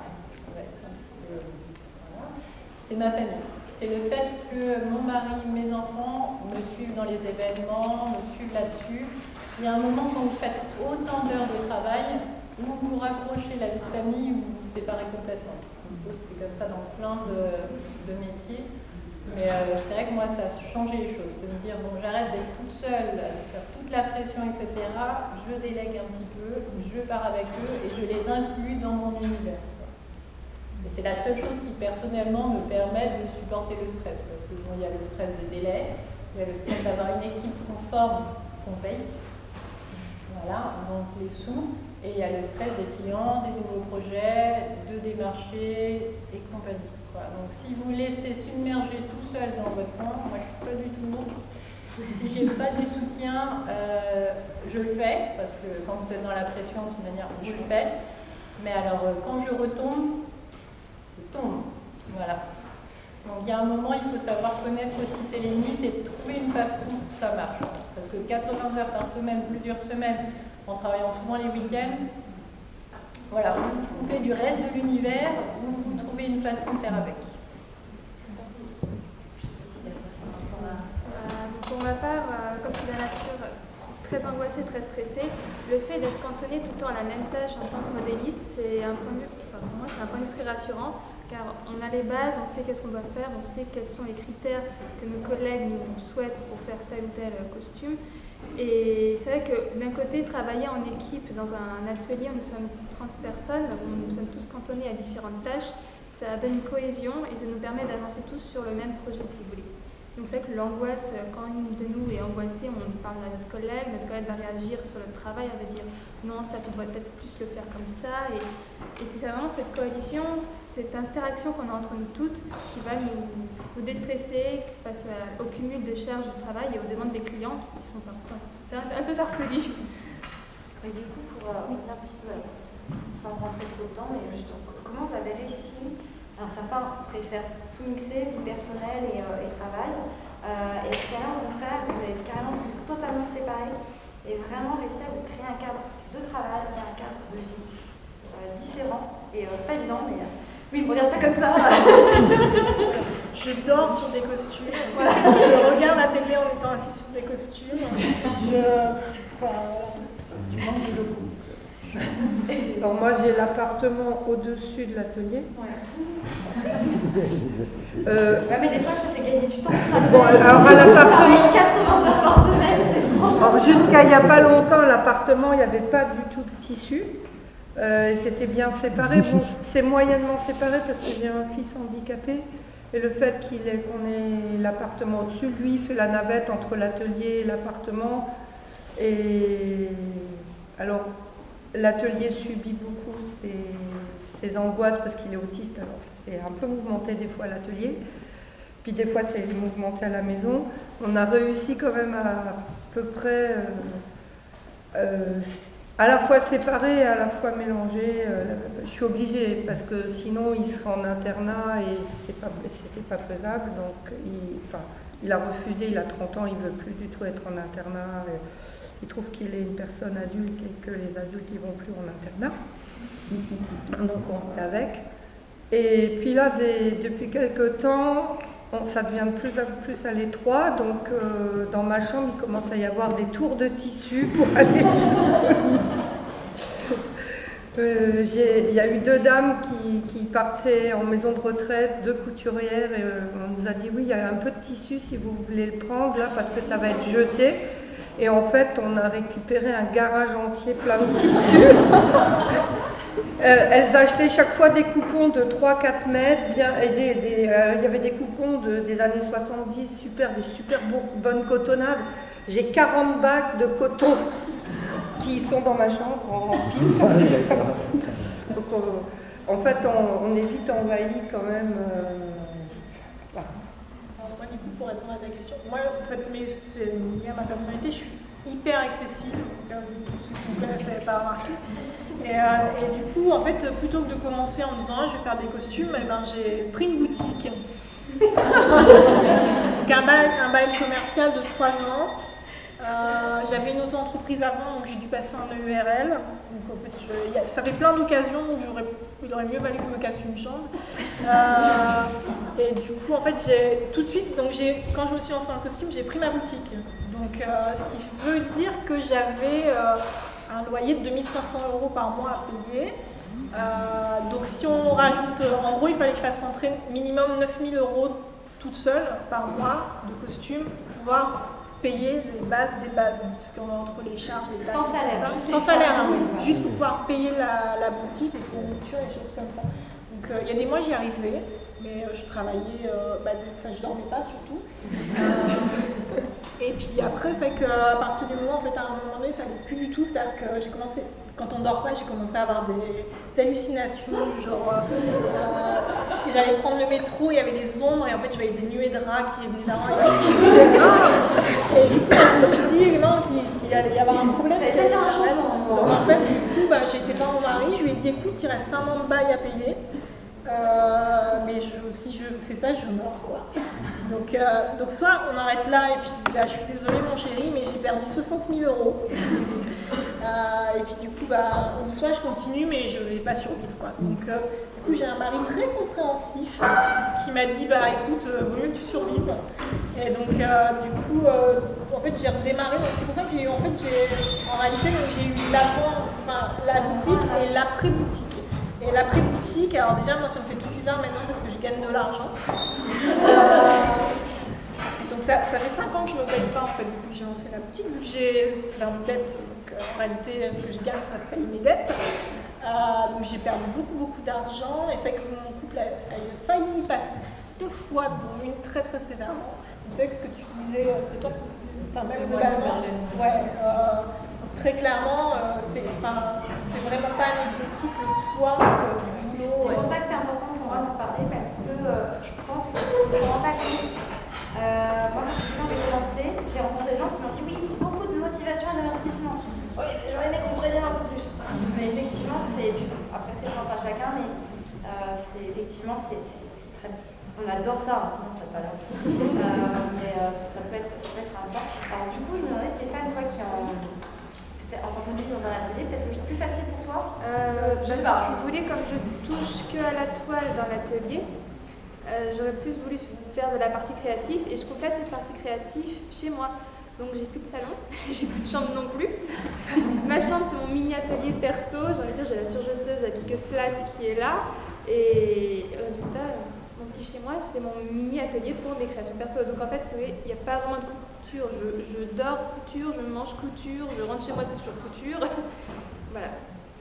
c'est ma famille. C'est le fait que mon mari, mes enfants me suivent dans les événements, me suivent là-dessus. Il y a un moment quand vous faites autant d'heures de travail, où vous raccrochez la vie de famille, ou vous vous séparez complètement. C'est comme ça dans plein de métiers. Mais c'est vrai que moi, ça a changé les choses. De me dire, bon, j'arrête d'être toute seule, de faire toute la pression, etc. Je délègue un petit peu, je pars avec eux et je les inclus dans mon univers. Et c'est la seule chose qui, personnellement, me permet de supporter le stress. Parce que bon, il y a le stress des délais, il y a le stress d'avoir une équipe conforme qu'on paye. Voilà, donc les sous. Et il y a le stress des clients, des nouveaux projets, de démarcher et compagnie. Voilà. Donc si vous laissez submerger tout seul dans votre coin, moi je ne suis pas du tout ours. Si j'ai pas du soutien, je le fais, parce que quand vous êtes dans la pression, de toute manière, je le fais. Mais alors quand je retombe, je tombe. Voilà. Donc il y a un moment, il faut savoir connaître aussi ses limites et trouver une façon que ça marche. Parce que 80 heures par semaine, plusieurs semaines, en travaillant souvent les week-ends, voilà, vous coupez du reste de l'univers ou vous trouvez une façon de faire avec. Pour ma part, comme je suis de la nature très angoissée, très stressée, le fait d'être cantonné tout le temps à la même tâche en tant que modéliste, c'est un point de vue, pour moi, c'est un point de vue très rassurant, car on a les bases, on sait qu'est-ce qu'on doit faire, on sait quels sont les critères que nos collègues nous souhaitent pour faire tel ou tel costume. Et c'est vrai que d'un côté, travailler en équipe dans un atelier où nous sommes 30 personnes, où nous sommes tous cantonnés à différentes tâches, ça donne une cohésion et ça nous permet d'avancer tous sur le même projet, si vous voulez. Donc c'est vrai que l'angoisse, quand une de nous est angoissée, on parle à notre collègue va réagir sur le travail, elle va dire non, ça tu devrais peut-être plus le faire comme ça. Et c'est vraiment cette coalition, cette interaction qu'on a entre nous toutes qui va nous déstresser face au cumul de charges de travail et aux demandes des clients qui sont parfois un peu farfelues. Mais du coup, pour revenir un petit peu, sans rentrer trop dedans, mais juste comment vous avez réussi? Alors certains préfèrent tout mixer, vie personnelle et travail. Est-ce qu'il y a un contraire, vous avez carrément totalement séparé et vraiment réussi à vous créer un cadre de travail et un cadre de vie différent? Et c'est pas évident, mais oui, ne me regarde pas comme ça. Je dors sur des costumes. Voilà. Je regarde la télé en étant assis sur des costumes. Tu manques de locaux. Alors moi j'ai l'appartement au-dessus de l'atelier. Mais des fois ça fait gagner du temps. Bon, alors à l'appartement, 80 heures par semaine, c'est franchement. Jusqu'à il n'y a pas longtemps, l'appartement, il n'y avait pas du tout de tissu. C'était bien séparé. Bon, c'est moyennement séparé parce que j'ai un fils handicapé. Et le fait qu'on ait l'appartement au-dessus, lui, il fait la navette entre l'atelier et l'appartement. Et alors, l'atelier subit beaucoup ses angoisses parce qu'il est autiste. Alors, c'est un peu mouvementé des fois à l'atelier. Puis des fois, c'est mouvementé à la maison. On a réussi quand même à peu près à la fois séparer et à la fois mélanger. Je suis obligée parce que sinon il serait en internat et c'était pas faisable. Donc il a refusé, il a 30 ans, il veut plus du tout être en internat. Il trouve qu'il est une personne adulte et que les adultes ils vont plus en internat. Donc on fait avec. Et puis là, depuis quelque temps, ça devient de plus en plus à l'étroit, donc dans ma chambre, il commence à y avoir des tours de tissu pour aller il y a eu 2 dames qui partaient en maison de retraite, 2 couturières, et on nous a dit oui, il y a un peu de tissu si vous voulez le prendre là, parce que ça va être jeté. Et en fait, on a récupéré un garage entier plein de tissu. Elles achetaient chaque fois des coupons de 3-4 mètres, il y avait des coupons des années 70, des super bonnes cotonnades. J'ai 40 bacs de coton qui sont dans ma chambre en pile. Donc en fait, on est vite envahi quand même. Alors moi, du coup, pour répondre à ta question, moi, en fait, c'est lié à ma personnalité, je suis hyper accessible, ceux qui me connaissent n'avaient pas remarqué. Et du coup, en fait, plutôt que de commencer en me disant je vais faire des costumes, j'ai pris une boutique. Donc un bail commercial de 3 ans. J'avais une auto-entreprise avant, donc j'ai dû passer un EURL. Donc en fait, ça fait plein d'occasions où il aurait mieux valu que je me casse une jambe. Et du coup, en fait, tout de suite, donc quand je me suis lancée en costume, j'ai pris ma boutique. Donc, ce qui veut dire que j'avais un loyer de 2 500 € par mois à payer. Donc, si on rajoute, en gros, il fallait que je fasse rentrer minimum 9 000 € toute seule par mois de costume pour pouvoir payer les bases des bases, parce qu'on est entre les charges et les bases. Sans salaire. Sans salaire, hein, juste pour pouvoir payer la boutique, les fournitures, les choses comme ça. Donc il y a des mois j'y arrivais, mais je travaillais, je dormais pas surtout. Et puis après, c'est qu'à partir du moment, en fait, à un moment donné, ça n'allait plus du tout, c'est-à-dire que j'ai commencé, quand on dort pas, j'ai commencé à avoir des hallucinations, genre j'allais prendre le métro, il y avait des ombres, et en fait, je voyais des nuées de rats qui venaient d'avant. Et du coup, je me suis dit non, qu'il allait y avoir un problème. Donc en fait, du coup, j'ai été voir mon mari, je lui ai dit écoute, il reste 1 an de bail à payer. Mais si je fais ça, je meurs quoi. Donc soit on arrête là et puis je suis désolée mon chéri, mais j'ai perdu 60 000 €. Et puis du coup soit je continue mais je vais pas survivre quoi. Donc du coup j'ai un mari très compréhensif qui m'a dit écoute vaut mieux que tu survives. Et donc du coup en fait j'ai redémarré. C'est pour ça que j'ai eu en réalité j'ai eu la boutique et l'après-boutique. Et l'après-boutique, alors déjà moi ça me fait tout bizarre maintenant parce que je gagne de l'argent. Donc ça fait 5 ans que je ne me paye pas en fait depuis que j'ai lancé la boutique, vu que j'ai plein de dettes. Donc en réalité ce que je gagne ça paye mes dettes. Donc j'ai perdu beaucoup d'argent et fait que mon couple a failli y passer 2 fois, dont une très sévèrement. Donc c'est ce que tu disais, c'est toi qui disais, très clairement, c'est vraiment pas anecdotique le poids du boulot. C'est pour ça que c'est important pour moi d'en parler parce que je pense que je ne me rends pas compte. Moi, quand j'ai commencé, j'ai rencontré des gens qui m'ont dit oui, il faut beaucoup de motivation et d'investissement. Oui, les gens ne comprennent rien. chacun, mais effectivement, c'est très... On adore ça, hein, sinon ça serait pas là. Mais ça peut être important. Alors du coup, je me demandais, Stéphane, toi qui en tant que modèle dans un atelier, peut-être que c'est plus facile pour toi Je voulais, comme je touche que à la toile dans l'atelier, j'aurais plus voulu faire de la partie créative et je complète cette partie créative chez moi. Donc j'ai plus de salon, j'ai plus de chambre non plus. Ma chambre c'est mon mini atelier perso, j'ai envie de dire j'ai la surjeteuse, la piqueuse plate qui est là. Et le résultat, mon petit chez moi c'est mon mini atelier pour des créations perso. Donc en fait il n'y a pas vraiment de couture, je dors couture, je mange couture, je rentre chez moi c'est toujours couture. Voilà.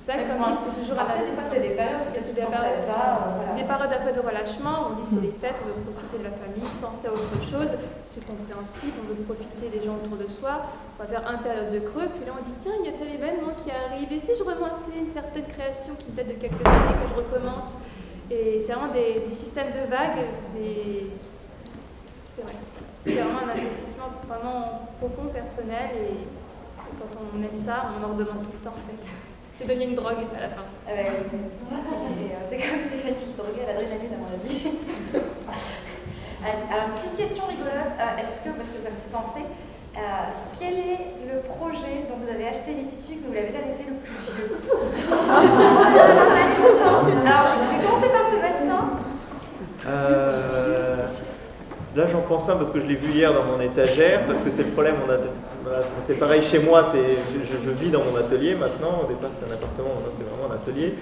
Ça, comme dit, c'est toujours un investissement. C'est des périodes, des périodes un peu de relâchement. On dit c'est les fêtes, on veut profiter de la famille, penser à autre chose. C'est compréhensible, on veut profiter des gens autour de soi. On va faire une période de creux, puis là on dit tiens, il y a tel événement qui arrive. Et si je remontais une certaine création qui date de quelques années que je recommence. Et c'est vraiment des systèmes de vagues. C'est vrai. C'est vraiment un investissement vraiment profond, personnel. Et quand on aime ça, on en redemande tout le temps en fait. C'est devenu une drogue à la fin. C'est comme Stéphanie qui droguée à l'adrénaline à mon avis. Alors, petite question rigolote, est-ce que, parce que ça me fait penser, quel est le projet dont vous avez acheté les tissus que vous l'avez jamais fait le plus vieux? Je suis sûre que vous en avez tous un. Alors, je vais commencer par Sébastien. Là, j'en pense un parce que je l'ai vu hier dans mon étagère, parce que c'est le problème, c'est pareil chez moi, je vis dans mon atelier maintenant, au départ c'était un appartement, maintenant c'est vraiment un atelier.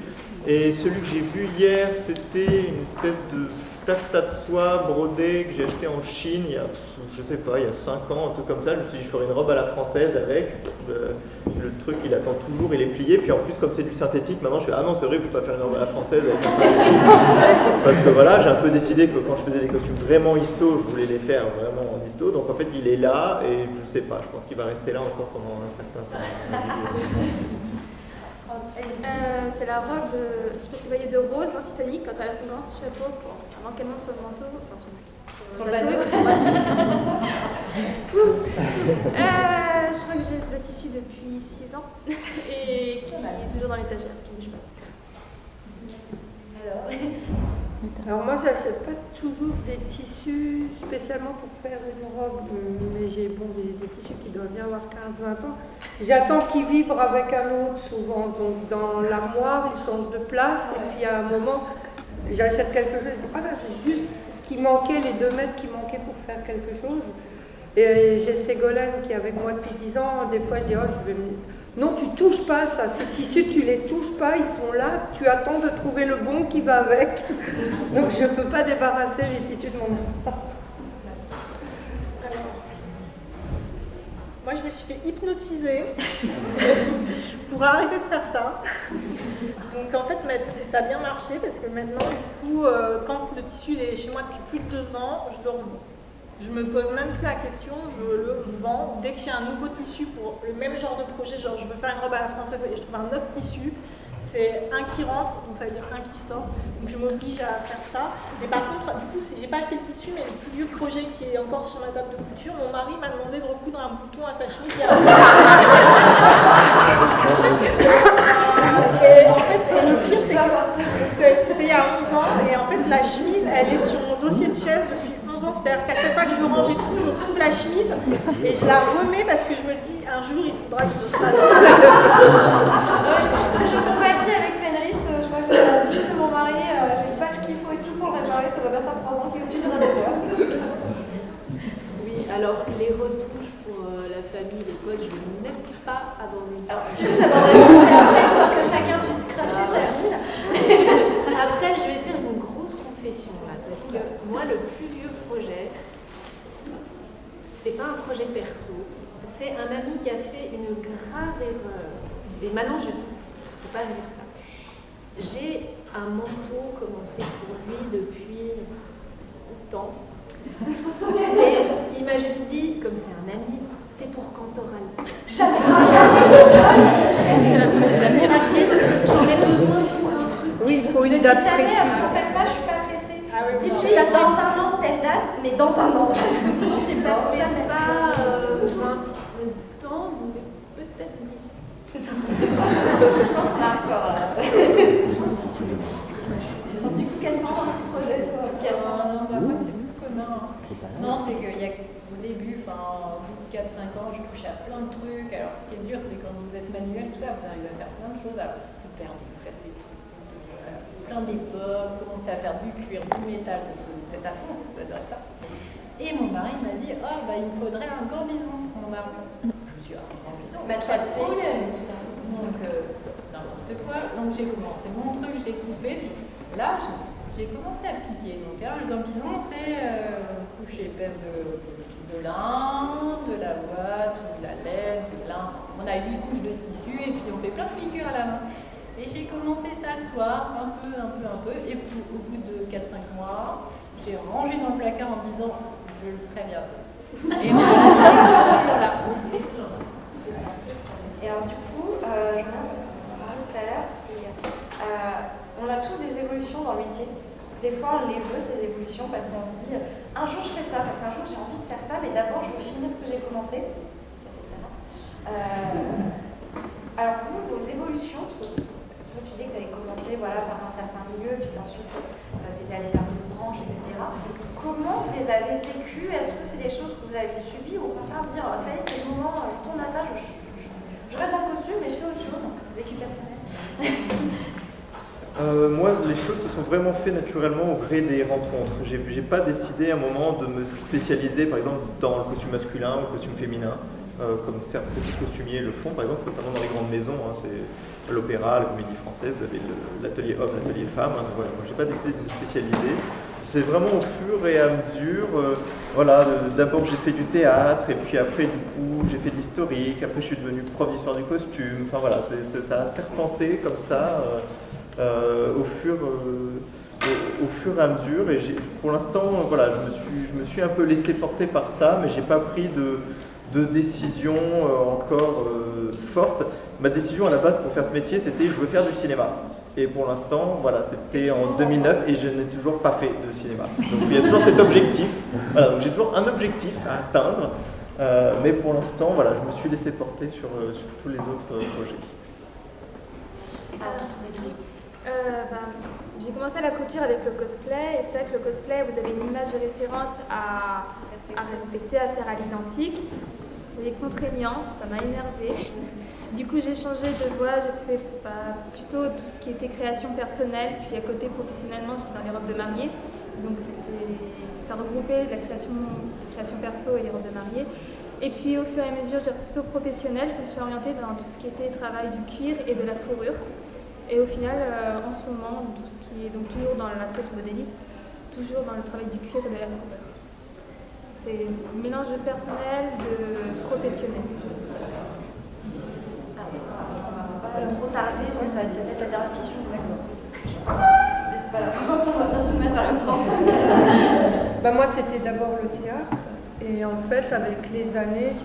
Et celui que j'ai vu hier, c'était une espèce de taffetas de soie brodé que j'ai acheté en Chine il y a, je sais pas, il y a 5 ans, un truc comme ça. Je me suis dit, je ferai une robe à la française avec. Le truc, il attend toujours, il est plié. Puis en plus, comme c'est du synthétique, maintenant je fais, ah non, c'est horrible, je peux pas faire une robe à la française avec un synthétique. Parce que voilà, j'ai un peu décidé que quand je faisais des costumes vraiment histo, je voulais les faire vraiment en histo. Donc en fait, il est là et je sais pas, je pense qu'il va rester là encore pendant un certain temps. C'est la robe, je sais pas si vous voyez, de Rose dans Titanic quand elle a son grand chapeau avant qu'elle monte sur le manteau, enfin son bateau. Je crois que j'ai ce tissu depuis 6 ans et qui est toujours dans l'étagère, qui ne bouge pas. Alors moi, j'achète pas toujours des tissus spécialement pour faire une robe, mais j'ai des tissus qui doivent bien avoir 15-20 ans. J'attends qu'ils vibrent avec un autre souvent, donc dans l'armoire, ils changent de place, et puis à un moment, j'achète quelque chose, et ah ben, c'est juste ce qui manquait, les 2 mètres qui manquaient pour faire quelque chose. Et j'ai Ségolène qui est avec moi depuis 10 ans, des fois je dis, oh, je vais me... Non, tu touches pas ça, ces tissus, tu les touches pas, ils sont là, tu attends de trouver le bon qui va avec. Donc je ne peux pas débarrasser les tissus de mon enfant. Moi, je me suis fait hypnotiser pour arrêter de faire ça. Donc en fait, ça a bien marché parce que maintenant, du coup, quand le tissu est chez moi depuis plus de 2 ans, je me pose même plus la question, je le vends. Dès que j'ai un nouveau tissu pour le même genre de projet, genre je veux faire une robe à la française et je trouve un autre tissu, c'est un qui rentre, donc ça veut dire un qui sort. Donc je m'oblige à faire ça. Mais par contre, du coup, j'ai pas acheté le tissu, mais le plus vieux projet qui est encore sur ma table de couture, mon mari m'a demandé de recoudre un bouton à sa chemise. Et en fait, le pire, c'est que c'était il y a 11 ans, et en fait, la chemise, elle est sur mon dossier de chaise depuis 11 ans. C'est-à-dire qu'à chaque fois que je veux ranger tout, je trouve la chemise et je la remets parce que je me dis, un jour, il faudra que je fasse. Je compatis avec Fenris, je crois que le tissu de mon mari, j'ai une page qu'il faut et tout pour le réparer, ça doit bien faire 3 ans qu'il est au-dessus du radiateur. Oui, alors les retouches pour la famille, les potes, je ne veux même pas aborder. Alors, tu veux, j'aborderai le sujet après, sur que chacun puisse cracher sa mine. Après, je vais faire une grosse confession là, parce que moi, le plus vieux projet, c'est pas un projet perso, c'est un ami qui a fait une grave erreur. Et maintenant, je dis, il ne faut pas dire ça. J'ai un manteau commencé pour lui depuis longtemps. Et il m'a juste dit, comme c'est un ami, c'est pour quand t'auras le temps. Jamais. J'en ai besoin pour un truc. Oui, il faut une date précise. En fait, moi, je suis pas pressée. Ah oui, Dites-lui dans un an, telle date, mais dans un an. Ça ne fait pas 20 ans, mais peut-être 10. Je pense qu'on a encore là. au début, au bout de 4-5 ans, je touchais à plein de trucs. Alors ce qui est dur, c'est quand vous êtes manuel, tout ça, vous arrivez à faire plein de choses. Alors vous perdez, vous faites des trucs, plein d'époques, vous commencez à faire du cuir, du métal, parce que vous êtes à fond, vous adorez ça. Et mon mari m'a dit, il me faudrait un gambison, mon mari. Je me suis dit, un gambison, pas de problème. Donc, n'importe quoi. Donc j'ai commencé mon truc, j'ai coupé, puis là, j'ai commencé à piquer. Donc le gambison, c'est couche épaisse de lin, de la boîte, ou de la laine, de lin. On a 8 couches de tissu et puis on fait plein de piqûres à la main. Et j'ai commencé ça le soir, un peu. Et puis au bout de 4-5 mois, j'ai rangé dans le placard en disant, je le ferai bientôt. Et voilà. Et alors du coup, je reviens parce qu'on en parlait tout à l'heure, on a tous des évolutions dans le métier. Des fois, on les veut, ces évolutions, parce qu'on se dit, un jour je fais ça, parce qu'un jour j'ai envie de faire ça, mais d'abord je veux finir ce que j'ai commencé. Ça, c'est très bien. Alors vous, vos évolutions, parce que toi tu dis que tu avais commencé par un certain milieu, puis ensuite tu étais allé vers une branche, etc. Comment vous les avez vécues? Est-ce que c'est des choses que vous avez subies, ou au contraire dire, ça y est, c'est le moment, je tourne la page, je reste dans le costume, mais je fais autre chose, vécu personnel? Moi, les choses se sont vraiment faites naturellement au gré des rencontres. J'ai pas décidé à un moment de me spécialiser, par exemple, dans le costume masculin ou le costume féminin, comme certains petits costumiers le font, par exemple, notamment dans les grandes maisons. C'est l'opéra, la comédie française, vous avez l'atelier homme, l'atelier femme. Voilà, moi, j'ai pas décidé de me spécialiser. C'est vraiment au fur et à mesure. D'abord j'ai fait du théâtre, et puis après, du coup, j'ai fait de l'historique. Après, je suis devenu prof d'histoire du costume. Enfin voilà, ça a serpenté comme ça. Au fur et à mesure, et pour l'instant, je me suis un peu laissé porter par ça, mais j'ai pas pris de décision encore forte. Ma décision à la base pour faire ce métier, c'était je veux faire du cinéma. Et pour l'instant, c'était en 2009 et je n'ai toujours pas fait de cinéma. Donc il y a toujours cet objectif. Donc j'ai toujours un objectif à atteindre, mais pour l'instant, je me suis laissé porter sur tous les autres projets. J'ai commencé la couture avec le cosplay, et c'est vrai que le cosplay, vous avez une image de référence à respecter, à faire à l'identique. C'est contraignant, ça m'a énervée. Du coup, j'ai changé de voie, j'ai fait plutôt tout ce qui était création personnelle, puis à côté professionnellement, j'étais dans les robes de mariée. Donc ça regroupait la création perso et les robes de mariée. Et puis au fur et à mesure, plutôt professionnelle, je me suis orientée dans tout ce qui était travail du cuir et de la fourrure. Et au final, en ce moment, tout ce qui est donc toujours dans la sauce modéliste, toujours dans le travail du cuir et de la fourrure. C'est un mélange de personnel, de professionnel. On va pas trop tarder, donc ça va être peut-être la dernière question. Mais c'est pas la chance, on va bien se mettre à la porte. Moi, c'était d'abord le théâtre. Et en fait, avec les années,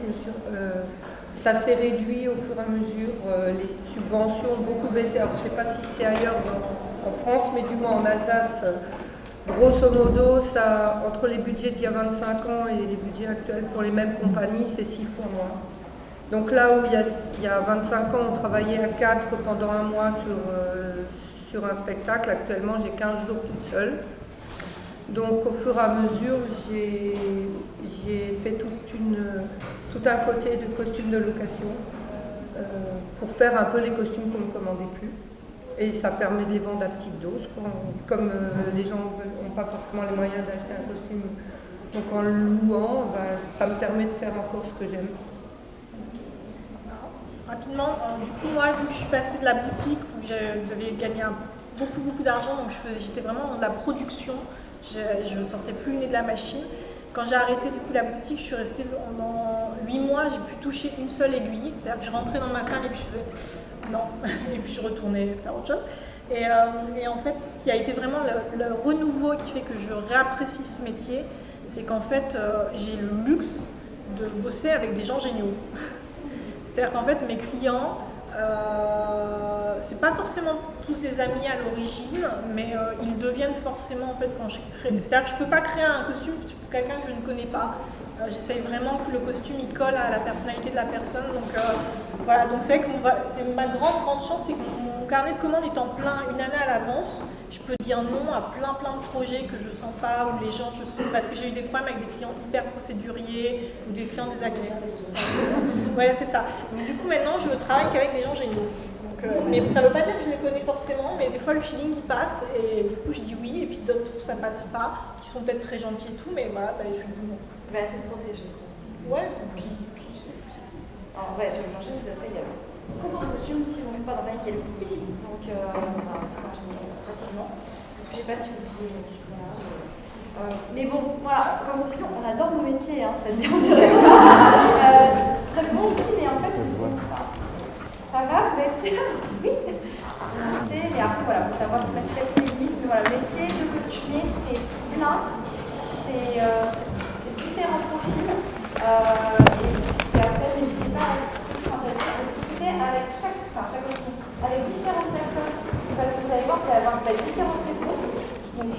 ça s'est réduit au fur et à mesure. Les subventions ont beaucoup baissé. Alors, je ne sais pas si c'est ailleurs en France, mais du moins en Alsace, grosso modo, entre les budgets d'il y a 25 ans et les budgets actuels pour les mêmes compagnies, c'est 6 fois moins. Donc là où il y a 25 ans, on travaillait à 4 pendant un mois sur un spectacle, actuellement j'ai 15 jours toute seule. Donc au fur et à mesure, j'ai fait tout un côté de costumes de location pour faire un peu les costumes qu'on ne commandait plus. Et ça permet de les vendre à petite dose. Comme les gens n'ont pas forcément les moyens d'acheter un costume. Donc en le louant, ça me permet de faire encore ce que j'aime. Rapidement, du coup, moi, vu que je suis passée de la boutique où je devais gagner beaucoup d'argent, donc j'étais vraiment dans de la production. Je ne sortais plus le nez de la machine. Quand j'ai arrêté du coup la boutique, je suis restée pendant 8 mois, j'ai pu toucher une seule aiguille. C'est-à-dire que je rentrais dans ma salle et puis je faisais non, et puis je retournais faire autre chose. Et en fait, ce qui a été vraiment le renouveau qui fait que je réapprécie ce métier, c'est qu'en fait, j'ai le luxe de bosser avec des gens géniaux. C'est-à-dire qu'en fait, mes clients, c'est pas forcément tous des amis à l'origine, mais ils deviennent forcément en fait quand je crée. C'est-à-dire que je peux pas créer un costume pour quelqu'un que je ne connais pas. J'essaye vraiment que le costume il colle à la personnalité de la personne. Donc voilà, donc c'est vrai que ma grande chance, c'est que mon carnet de commandes étant plein une année à l'avance, je peux dire non à plein de projets que je sens pas, ou les gens, parce que j'ai eu des problèmes avec des clients hyper procéduriers, ou des clients désagréables, tout ça. Ouais, c'est ça. Donc du coup, maintenant, je travaille qu'avec des gens géniaux. Donc, mais ça veut pas dire que je les connais forcément, mais des fois, le feeling, il passe, et du coup, je dis oui, et puis d'autres, ça passe pas, qui sont peut-être très gentils et tout, mais voilà, je dis non. Bah, c'est se protéger. Ouais, Alors, ouais, je vais changer, il y a beaucoup de costumes si vous ne mettez pas dans la qui est ici. Donc, on va un petit peu enchaîner rapidement. Je ne sais pas si vous pouvez. Mais bon, voilà, comme conclusion, on adore nos métiers, hein, ça dit, on dirait pas. Très souvent, on dit, mais en fait, ça va, vous êtes sûr? Oui. Mais après, voilà, il faut savoir se mettre ses limites. Mais voilà, le métier de costumier, c'est plein, c'est différents profils. Et après, n'hésitez pas à discuter avec avec différentes personnes, parce que vous allez voir qu'il va y avoir différentes réponses. Donc,